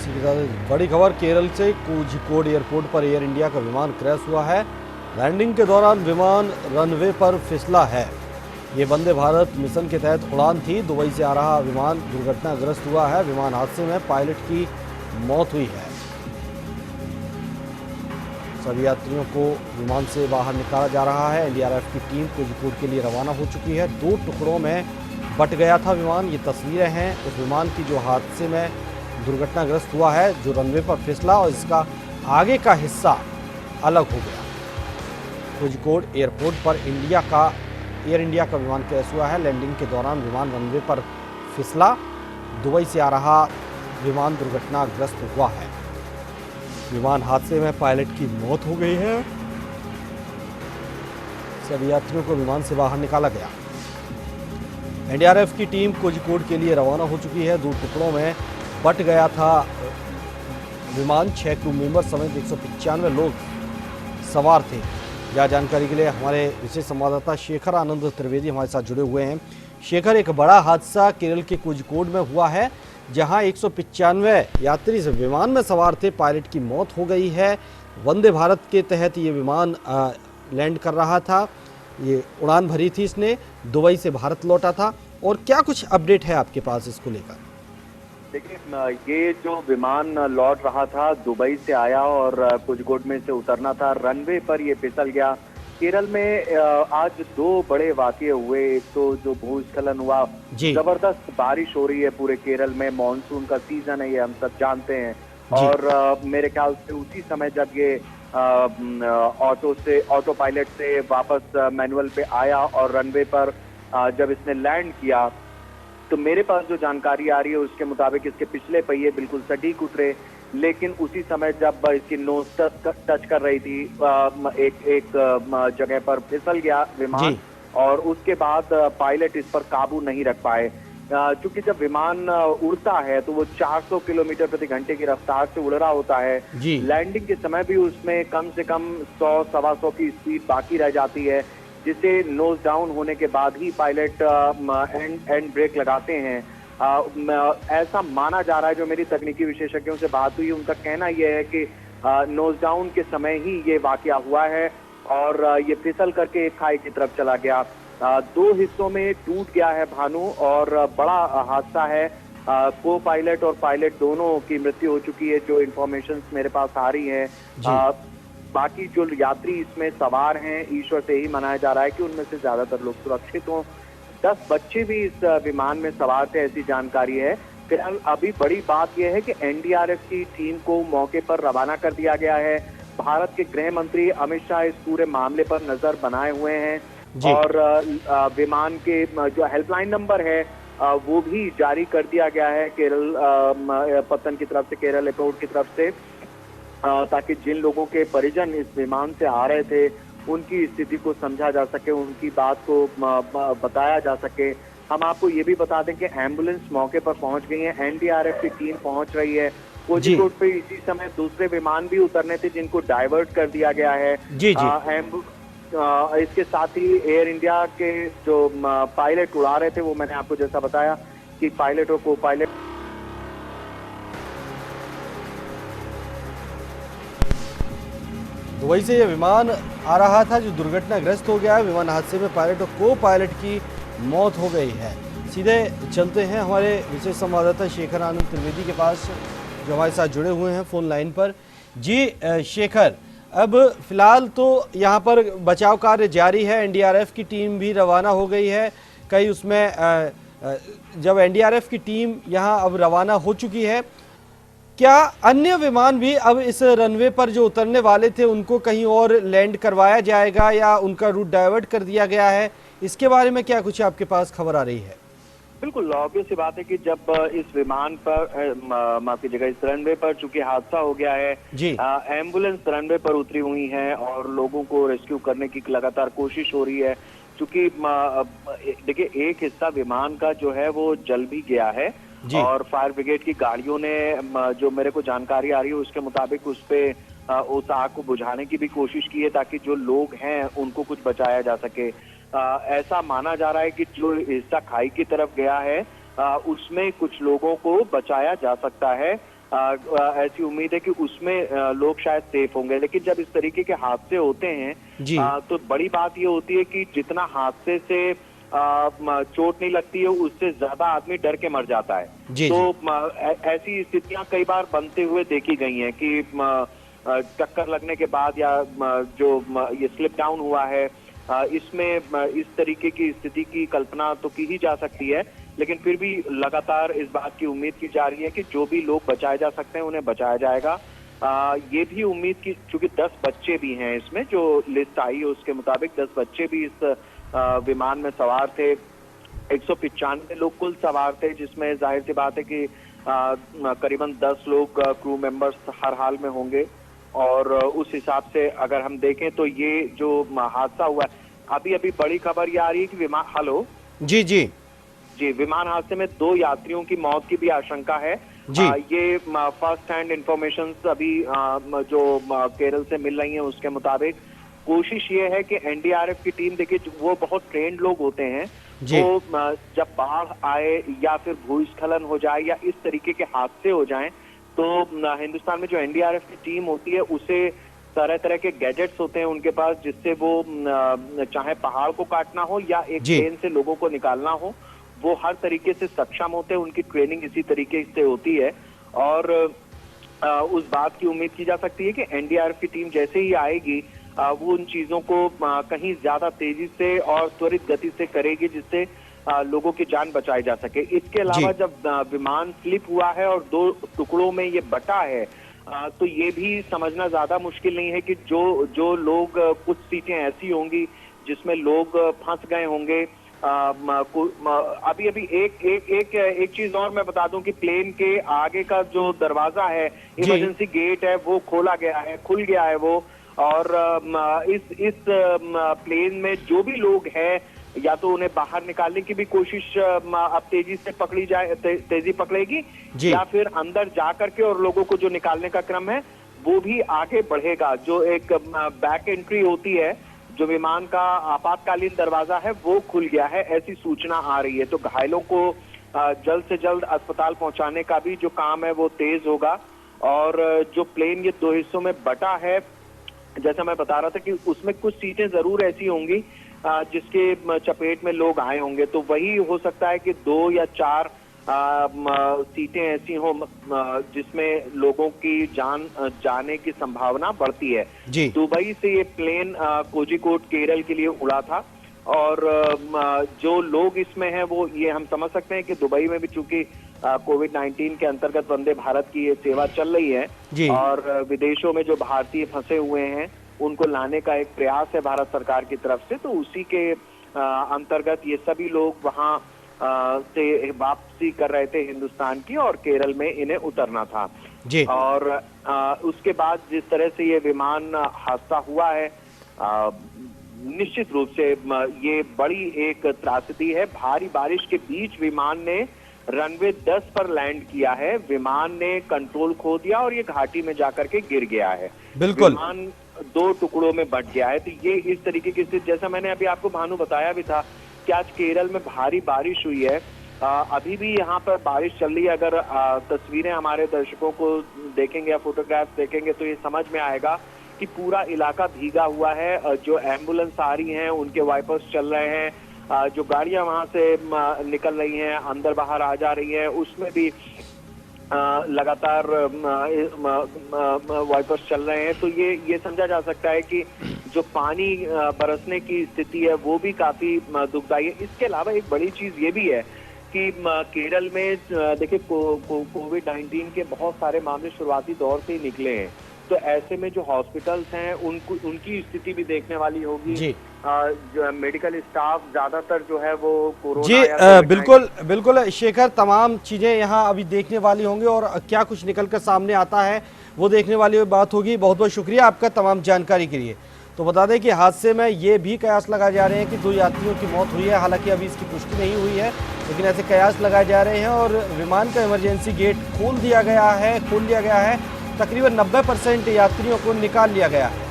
इसी के साथ बड़ी खबर केरल से कोझिकोड एयरपोर्ट पर एयर इंडिया का विमान क्रैश हुआ है। लैंडिंग के दौरान विमान रनवे पर फिसला है। ये वंदे भारत मिशन के तहत उड़ान थी। दुबई से आ रहा विमान दुर्घटनाग्रस्त हुआ है। विमान हादसे में पायलट की मौत हुई है। सभी यात्रियों को विमान से बाहर निकाला जा रहा है। एनडीआरएफ की टीम कोझिकोड के लिए रवाना हो चुकी है। 2 टुकड़ों में बट गया था विमान। ये तस्वीरें हैं उस विमान की जो हादसे में दुर्घटनाग्रस्त हुआ है, जो रनवे पर फिसला और इसका आगे का हिस्सा अलग हो गया। कोझिकोड एयरपोर्ट पर एयर इंडिया का विमान क्रैश हुआ है। लैंडिंग के दौरान विमान रनवे पर फिसला। दुबई से आ रहा विमान दुर्घटनाग्रस्त हुआ है। विमान हादसे में पायलट की मौत हो गई है। सभी यात्रियों को विमान से बाहर निकाला गया। एनडीआरएफ की टीम कोझिकोड के लिए रवाना हो चुकी है। 2 टुकड़ों में बट गया था विमान। 6 क्रू मेंबर समेत 195 लोग सवार थे। यह जानकारी के लिए हमारे विशेष संवाददाता शेखर आनंद त्रिवेदी हमारे साथ जुड़े हुए हैं। शेखर, एक बड़ा हादसा केरल के कोझिकोड में हुआ है, जहां 195 यात्री इस विमान में सवार थे। पायलट की मौत हो गई है। वंदे भारत के तहत ये विमान लैंड कर रहा था। ये उड़ान भरी थी इसने, दुबई से भारत लौटा था। और क्या कुछ अपडेट है आपके पास इसको लेकर? देखिए, ये जो विमान लौट रहा था, दुबई से आया और कोझिकोड में से उतरना था। रनवे पर ये फिसल गया। केरल में आज 2 बड़े वाकये हुए। एक तो जो भूस्खलन हुआ, जबरदस्त बारिश हो रही है पूरे केरल में। मानसून का सीजन है, ये हम सब जानते हैं। और मेरे ख्याल से उसी समय जब ये ऑटो पायलट से वापस मैनुअल पे आया और रनवे पर जब इसने लैंड किया, तो मेरे पास जो जानकारी आ रही है उसके मुताबिक इसके पिछले पहिए बिल्कुल सटीक उतरे। लेकिन उसी समय जब इसकी नोज टच कर रही थी, एक जगह पर फिसल गया विमान। और उसके बाद पायलट इस पर काबू नहीं रख पाए। क्योंकि जब विमान उड़ता है तो वो 400 किलोमीटर प्रति घंटे की रफ्तार से उड़ रहा होता है। लैंडिंग के समय भी उसमें कम से कम 100-125 की स्पीड बाकी रह जाती है, जिसे नोज डाउन होने के बाद ही पायलट एंड ब्रेक लगाते हैं। ऐसा माना जा रहा है, जो मेरी तकनीकी विशेषज्ञों से बात हुई उनका कहना यह है कि नोज डाउन के समय ही ये वाकया हुआ है और ये फिसल करके एक खाई की तरफ चला गया। 2 हिस्सों में टूट गया है भानु और बड़ा हादसा है। को पायलट और पायलट दोनों की मृत्यु हो चुकी है, जो इंफॉर्मेशन मेरे पास आ रही है। बाकी जो यात्री इसमें सवार हैं, ईश्वर से ही मनाया जा रहा है कि उनमें से ज्यादातर लोग सुरक्षित हों। 10 बच्चे भी इस विमान में सवार थे, ऐसी जानकारी है। फिलहाल अभी बड़ी बात यह है कि एनडीआरएफ की टीम को मौके पर रवाना कर दिया गया है। भारत के गृह मंत्री अमित शाह इस पूरे मामले पर नजर बनाए हुए हैं और विमान के जो हेल्पलाइन नंबर है वो भी जारी कर दिया गया है केरल पत्तन की तरफ से, केरल एयरपोर्ट की तरफ से, ताकि जिन लोगों के परिजन इस विमान से आ रहे थे उनकी स्थिति को समझा जा सके, उनकी बात को बताया जा सके। हम आपको ये भी बता दें कि एम्बुलेंस मौके पर पहुंच गई है। एनडीआरएफ की टीम पहुंच रही है। कोझिकोड पे इसी समय दूसरे विमान भी उतरने थे, जिनको डाइवर्ट कर दिया गया है। इसके साथ ही एयर इंडिया के जो पायलट उड़ा रहे थे, वो मैंने आपको जैसा बताया कि पायलट और को पायलट दुबई से यह विमान आ रहा था जो दुर्घटनाग्रस्त हो गया है। विमान हादसे में पायलट और को पायलट की मौत हो गई है। सीधे चलते हैं हमारे विशेष संवाददाता शेखर आनंद त्रिवेदी के पास, जो हमारे साथ जुड़े हुए हैं फोन लाइन पर। जी शेखर, अब फिलहाल तो यहाँ पर बचाव कार्य जारी है। एनडीआरएफ की टीम भी रवाना हो गई है। कई उसमें जब एनडीआरएफ की टीम यहाँ अब रवाना हो चुकी है, क्या अन्य विमान भी अब इस रनवे पर जो उतरने वाले थे उनको कहीं और लैंड करवाया जाएगा या उनका रूट डाइवर्ट कर दिया गया है? इसके बारे में क्या कुछ आपके पास खबर आ रही है? बिल्कुल ऑब्वियस सी बात है कि जब इस विमान पर माफ कीजिएगा, इस रनवे पर चूंकि हादसा हो गया है, एम्बुलेंस रनवे पर उतरी हुई है और लोगों को रेस्क्यू करने की लगातार कोशिश हो रही है। चूंकि देखिए, एक हिस्सा विमान का जो है वो जल भी गया है और फायर ब्रिगेड की गाड़ियों ने, जो मेरे को जानकारी आ रही है उसके मुताबिक, उस पे उस आग को बुझाने की भी कोशिश की है ताकि जो लोग हैं उनको कुछ बचाया जा सके। ऐसा माना जा रहा है कि जो हिस्सा खाई की तरफ गया है उसमें कुछ लोगों को बचाया जा सकता है। ऐसी उम्मीद है कि उसमें लोग शायद सेफ होंगे। लेकिन जब इस तरीके के हादसे होते हैं जी तो बड़ी बात ये होती है कि जितना हादसे से चोट नहीं लगती है, उससे ज्यादा आदमी डर के मर जाता है। जी तो जी ऐसी स्थितियां कई बार बनते हुए देखी गई हैं कि टक्कर लगने के बाद या जो ये स्लिप डाउन हुआ है, इसमें इस तरीके की स्थिति की कल्पना तो की ही जा सकती है, लेकिन फिर भी लगातार इस बात की उम्मीद की जा रही है कि जो भी लोग बचाए जा सकते हैं उन्हें बचाया जाएगा। ये भी उम्मीद की, चूंकि 10 बच्चे भी हैं इसमें, जो लिस्ट आई है उसके मुताबिक 10 बच्चे भी इस विमान में सवार थे। 195 लोग कुल सवार थे, जिसमें जाहिर सी बात है कि करीबन 10 लोग क्रू मेंबर्स हर हाल में होंगे। और उस हिसाब से अगर हम देखें तो ये जो हादसा हुआ है, अभी अभी बड़ी खबर ये आ रही है कि जी जी जी विमान हादसे में 2 यात्रियों की मौत की भी आशंका है। जी ये फर्स्ट हैंड इंफॉर्मेशन अभी जो केरल से मिल रही है उसके मुताबिक कोशिश ये है कि एनडीआरएफ की टीम, देखिए वो बहुत ट्रेंड लोग होते हैं, तो जब बाढ़ आए या फिर भूस्खलन हो जाए या इस तरीके के हादसे हो जाएं, तो हिंदुस्तान में जो एनडीआरएफ की टीम होती है उसे तरह तरह के गैजेट्स होते हैं उनके पास, जिससे वो चाहे पहाड़ को काटना हो या एक ट्रेन से लोगों को निकालना हो, वो हर तरीके से सक्षम होते हैं। उनकी ट्रेनिंग इसी तरीके से होती है और उस बात की उम्मीद की जा सकती है कि एनडीआरएफ की टीम जैसे ही आएगी वो उन चीजों को कहीं ज्यादा तेजी से और त्वरित गति से करेगी, जिससे लोगों की जान बचाई जा सके। इसके अलावा जब विमान स्लिप हुआ है और 2 टुकड़ों में ये बटा है, तो ये भी समझना ज्यादा मुश्किल नहीं है कि जो लोग, कुछ सीटें ऐसी होंगी जिसमें लोग फंस गए होंगे। अभी एक चीज और मैं बता दूं कि प्लेन के आगे का जो दरवाजा है, इमरजेंसी गेट है, वो खुल गया है वो। और इस प्लेन में जो भी लोग हैं, या तो उन्हें बाहर निकालने की भी कोशिश अब तेजी से पकड़ी जाए, तेजी पकड़ेगी, या फिर अंदर जा करके और लोगों को जो निकालने का क्रम है वो भी आगे बढ़ेगा। जो एक बैक एंट्री होती है, जो विमान का आपातकालीन दरवाजा है, वो खुल गया है, ऐसी सूचना आ रही है। तो घायलों को जल्द से जल्द अस्पताल पहुंचाने का भी जो काम है वो तेज होगा। और जो प्लेन ये 2 हिस्सों में बटा है, जैसा मैं बता रहा था कि उसमें कुछ सीटें जरूर ऐसी होंगी जिसके चपेट में लोग आए होंगे, तो वही हो सकता है कि 2 या 4 सीटें ऐसी हों जिसमें लोगों की जान जाने की संभावना बढ़ती है। दुबई से ये प्लेन कोझिकोड केरल के लिए उड़ा था और जो लोग इसमें हैं वो ये हम समझ सकते हैं कि दुबई में भी चूंकि कोविड-19 के अंतर्गत वंदे भारत की ये सेवा चल रही है और विदेशों में जो भारतीय फंसे हुए हैं उनको लाने का एक प्रयास है भारत सरकार की तरफ से, तो उसी के अंतर्गत ये सभी लोग वहाँ से वापसी कर रहे थे हिंदुस्तान की और केरल में इन्हें उतरना था। और उसके बाद जिस तरह से ये विमान हादसा हुआ है, निश्चित रूप से ये बड़ी एक त्रासदी है। भारी बारिश के बीच विमान ने रनवे 10 पर लैंड किया है, विमान ने कंट्रोल खो दिया और ये घाटी में जाकर के गिर गया है। बिल्कुल विमान 2 टुकड़ों में बंट गया है। तो ये इस तरीके की स्थिति, जैसा मैंने अभी आपको भानु बताया भी था कि आज केरल में भारी बारिश हुई है, अभी भी यहाँ पर बारिश चल रही है। अगर तस्वीरें हमारे दर्शकों को देखेंगे या फोटोग्राफ्स देखेंगे तो ये समझ में आएगा कि पूरा इलाका भीगा हुआ है। जो एम्बुलेंस आ रही हैं उनके वाइपर्स चल रहे हैं, जो गाड़ियां वहां से निकल रही हैं, अंदर बाहर आ जा रही हैं, उसमें भी लगातार वाइपर्स चल रहे हैं। तो ये समझा जा सकता है कि जो पानी बरसने की स्थिति है वो भी काफी दुखदायी है। इसके अलावा एक बड़ी चीज ये भी है कि केरल में देखिए कोविड-19 के बहुत सारे मामले शुरुआती दौर से ही निकले हैं, तो ऐसे में जो हॉस्पिटल्स हैं उनकी स्थिति भी देखने वाली होगी। जो मेडिकल स्टाफ ज्यादातर जो है वो कोरोना बिल्कुल शेखर, तमाम चीजें यहाँ अभी देखने वाली होंगी और क्या कुछ निकलकर सामने आता है वो देखने वाली बात होगी। बहुत बहुत शुक्रिया आपका तमाम जानकारी के लिए। तो बता दें कि हादसे में ये भी कयास लगाए जा रहे हैं कि 2 यात्रियों की मौत हुई है, हालांकि अभी इसकी पुष्टि नहीं हुई है, लेकिन ऐसे कयास लगाए जा रहे हैं और विमान का इमरजेंसी गेट खोल दिया गया है। तकरीबन 90% यात्रियों को निकाल लिया गया है।